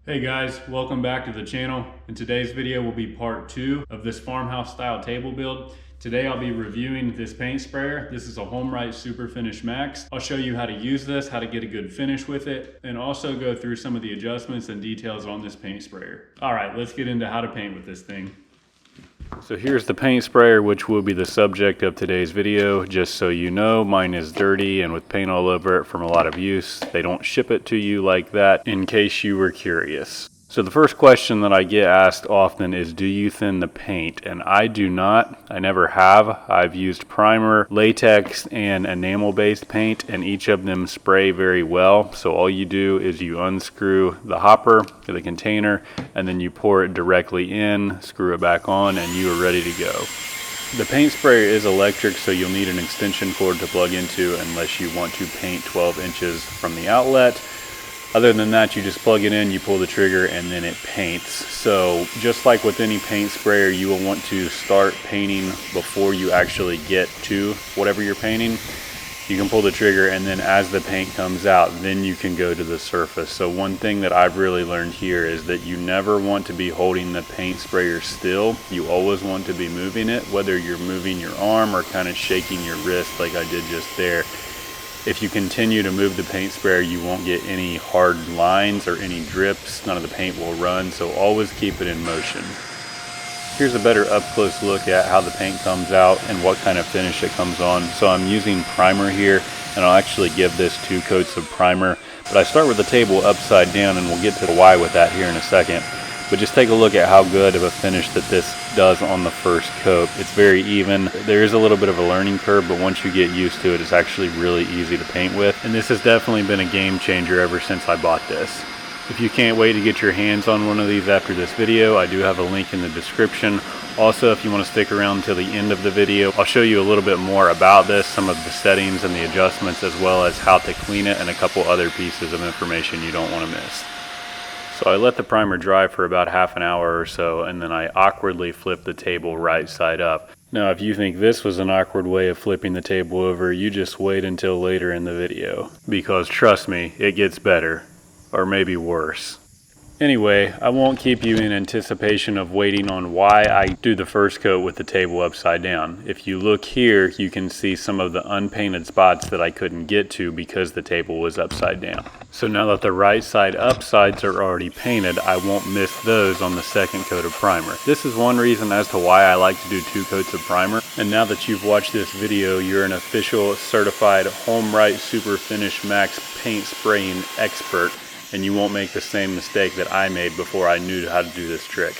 Hey guys, welcome back to the channel. In today's video will be part 2 of this farmhouse style table build. Today I'll be reviewing this paint sprayer. This is a Homeright Super Finish Max. I'll show you how to use this, how to get a good finish with it, and also go through some of the adjustments and details on this paint sprayer. All right, let's get into how to paint with this thing. So here's the paint sprayer, which will be the subject of today's video. Just so you know, mine is dirty and with paint all over it from a lot of use. They don't ship it to you like that, in case you were curious. So the first question that I get asked often is, do you thin the paint? And I do not. I never have. I've used primer, latex, and enamel-based paint, and each of them spray very well. So all you do is you unscrew the hopper, the container, and then you pour it directly in, screw it back on, and you are ready to go. The paint sprayer is electric, so you'll need an extension cord to plug into unless you want to paint 12 inches from the outlet. Other than that, you just plug it in, you pull the trigger, and then it paints. So just like with any paint sprayer, you will want to start painting before you actually get to whatever you're painting. You can pull the trigger, and then as the paint comes out, then you can go to the surface. So one thing that I've really learned here is that you never want to be holding the paint sprayer still. You always want to be moving it, whether you're moving your arm or kind of shaking your wrist like I did just there. If you continue to move the paint sprayer, you won't get any hard lines or any drips. None of the paint will run, so always keep it in motion. Here's a better up-close look at how the paint comes out and what kind of finish it comes on. So I'm using primer here, and I'll actually give this 2 coats of primer. But I start with the table upside down, and we'll get to the why with that here in a second. But just take a look at how good of a finish that this does on the first coat. It's very even. There is a little bit of a learning curve, but once you get used to it, it's actually really easy to paint with. And this has definitely been a game changer ever since I bought this. If you can't wait to get your hands on one of these after this video, I do have a link in the description. Also, if you want to stick around till the end of the video, I'll show you a little bit more about this, some of the settings and the adjustments, as well as how to clean it and a couple other pieces of information you don't want to miss. So I let the primer dry for about half an hour or so, and then I awkwardly flip the table right side up. Now, if you think this was an awkward way of flipping the table over, you just wait until later in the video. Because trust me, it gets better. Or maybe worse. Anyway, I won't keep you in anticipation of waiting on why I do the first coat with the table upside down. If you look here, you can see some of the unpainted spots that I couldn't get to because the table was upside down. So now that the right side upsides are already painted, I won't miss those on the second coat of primer. This is one reason as to why I like to do 2 coats of primer. And now that you've watched this video, you're an official certified Homeright Super Finish Max paint spraying expert, and you won't make the same mistake that I made before I knew how to do this trick.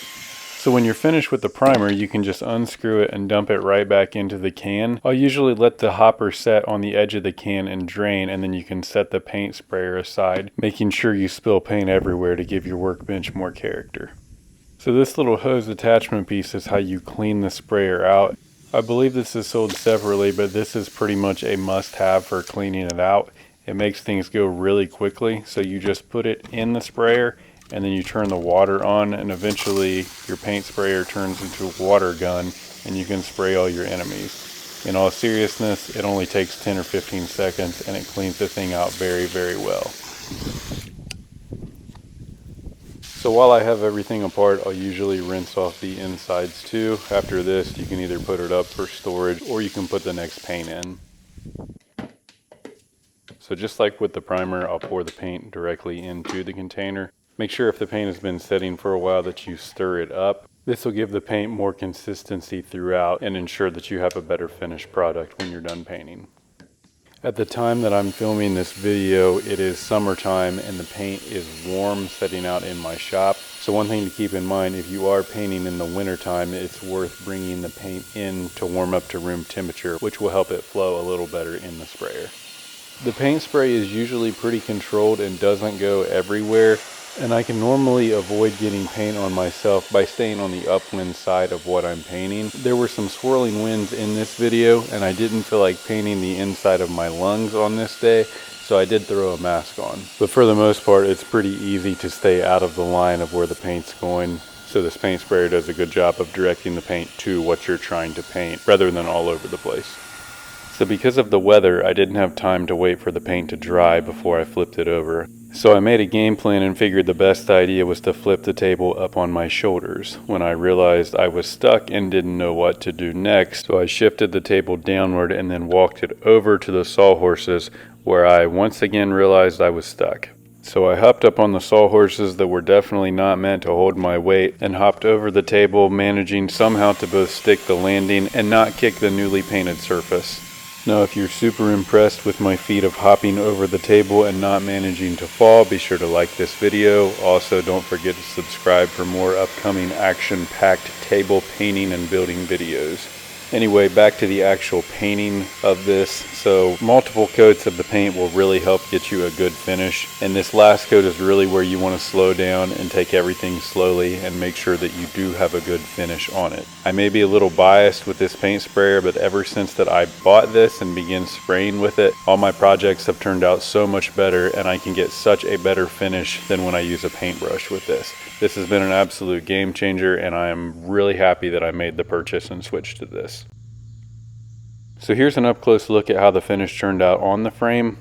So when you're finished with the primer, you can just unscrew it and dump it right back into the can. I'll usually let the hopper set on the edge of the can and drain, and then you can set the paint sprayer aside, making sure you spill paint everywhere to give your workbench more character. So this little hose attachment piece is how you clean the sprayer out. I believe this is sold separately, but this is pretty much a must-have for cleaning it out. It makes things go really quickly, so you just put it in the sprayer and then you turn the water on, and eventually your paint sprayer turns into a water gun and you can spray all your enemies. In all seriousness, it only takes 10 or 15 seconds and it cleans the thing out very, very well. So while I have everything apart, I'll usually rinse off the insides too. After this, you can either put it up for storage or you can put the next paint in. So just like with the primer, I'll pour the paint directly into the container. Make sure if the paint has been setting for a while that you stir it up. This will give the paint more consistency throughout and ensure that you have a better finished product when you're done painting. At the time that I'm filming this video, it is summertime and the paint is warm setting out in my shop. So one thing to keep in mind, if you are painting in the wintertime, it's worth bringing the paint in to warm up to room temperature, which will help it flow a little better in the sprayer. The paint spray is usually pretty controlled and doesn't go everywhere, and I can normally avoid getting paint on myself by staying on the upwind side of what I'm painting. There were some swirling winds in this video, and I didn't feel like painting the inside of my lungs on this day, so I did throw a mask on. But for the most part, it's pretty easy to stay out of the line of where the paint's going, so this paint sprayer does a good job of directing the paint to what you're trying to paint, rather than all over the place. So because of the weather, I didn't have time to wait for the paint to dry before I flipped it over. So I made a game plan and figured the best idea was to flip the table up on my shoulders when I realized I was stuck and didn't know what to do next. So I shifted the table downward and then walked it over to the sawhorses, where I once again realized I was stuck. So I hopped up on the sawhorses that were definitely not meant to hold my weight and hopped over the table, managing somehow to both stick the landing and not kick the newly painted surface. Now, if you're super impressed with my feat of hopping over the table and not managing to fall, be sure to like this video. Also, don't forget to subscribe for more upcoming action-packed table painting and building videos. Anyway, back to the actual painting of this. So multiple coats of the paint will really help get you a good finish. And this last coat is really where you want to slow down and take everything slowly and make sure that you do have a good finish on it. I may be a little biased with this paint sprayer, but ever since that I bought this and began spraying with it, all my projects have turned out so much better, and I can get such a better finish than when I use a paintbrush with this. This has been an absolute game changer, and I am really happy that I made the purchase and switched to this. So here's an up close look at how the finish turned out on the frame.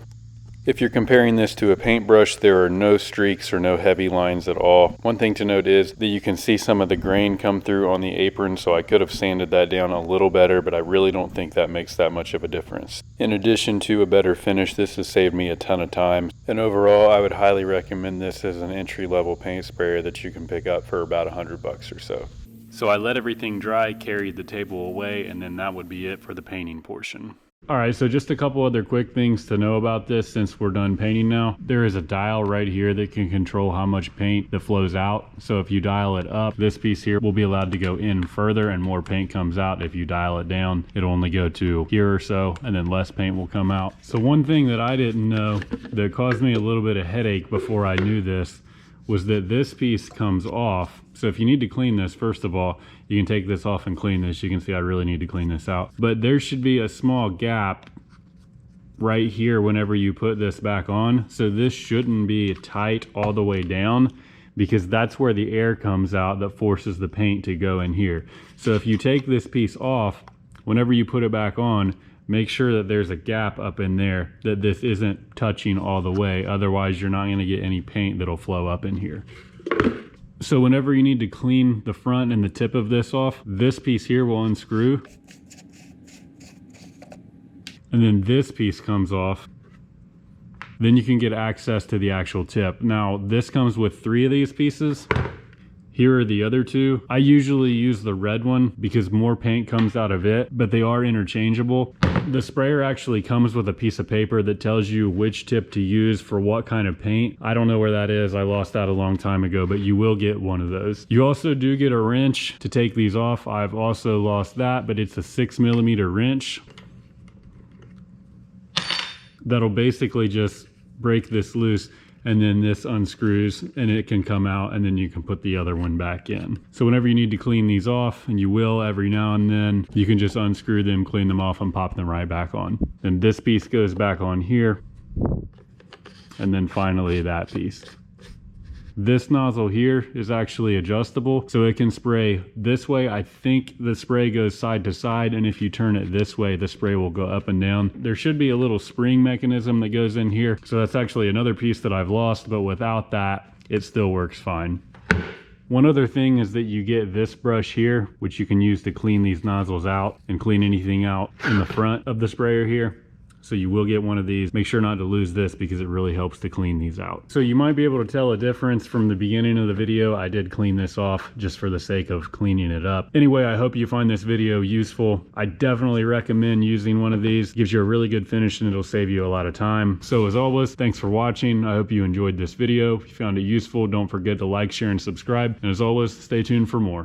If you're comparing this to a paintbrush, there are no streaks or no heavy lines at all. One thing to note is that you can see some of the grain come through on the apron, so I could have sanded that down a little better, but I really don't think that makes that much of a difference. In addition to a better finish, this has saved me a ton of time. And overall, I would highly recommend this as an entry-level paint sprayer that you can pick up for about $100 or so. So I let everything dry, carried the table away, and then that would be it for the painting portion. All right, so just a couple other quick things to know about this since we're done painting now. There is a dial right here that can control how much paint that flows out. So if you dial it up, this piece here will be allowed to go in further and more paint comes out. If you dial it down, it'll only go to here or so, and then less paint will come out. So one thing that I didn't know that caused me a little bit of headache before I knew this was that this piece comes off. So if you need to clean this, first of all, you can take this off and clean this. You can see I really need to clean this out. But there should be a small gap right here whenever you put this back on. So this shouldn't be tight all the way down, because that's where the air comes out that forces the paint to go in here. So if you take this piece off, whenever you put it back on, make sure that there's a gap up in there, that this isn't touching all the way. Otherwise, you're not going to get any paint that'll flow up in here. So whenever you need to clean the front and the tip of this off, this piece here will unscrew. And then this piece comes off. Then you can get access to the actual tip. Now, this comes with 3 of these pieces. Here are the other 2. I usually use the red one because more paint comes out of it, but they are interchangeable. The sprayer actually comes with a piece of paper that tells you which tip to use for what kind of paint. I don't know where that is. I lost that a long time ago, but you will get one of those. You also do get a wrench to take these off. I've also lost that, but it's a 6mm wrench that'll basically just break this loose, and then this unscrews and it can come out, and then you can put the other one back in. So whenever you need to clean these off, and you will every now and then, you can just unscrew them, clean them off, and pop them right back on. Then this piece goes back on here, and then finally that piece. This nozzle here is actually adjustable, so it can spray this way. I think the spray goes side to side, and if you turn it this way, the spray will go up and down. There should be a little spring mechanism that goes in here, so that's actually another piece that I've lost, but without that, it still works fine. One other thing is that you get this brush here, which you can use to clean these nozzles out and clean anything out in the front of the sprayer here. So you will get one of these. Make sure not to lose this because it really helps to clean these out. So you might be able to tell a difference from the beginning of the video. I did clean this off just for the sake of cleaning it up. Anyway, I hope you find this video useful. I definitely recommend using one of these. It gives you a really good finish and it'll save you a lot of time. So as always, thanks for watching. I hope you enjoyed this video. If you found it useful, don't forget to like, share, and subscribe. And as always, stay tuned for more.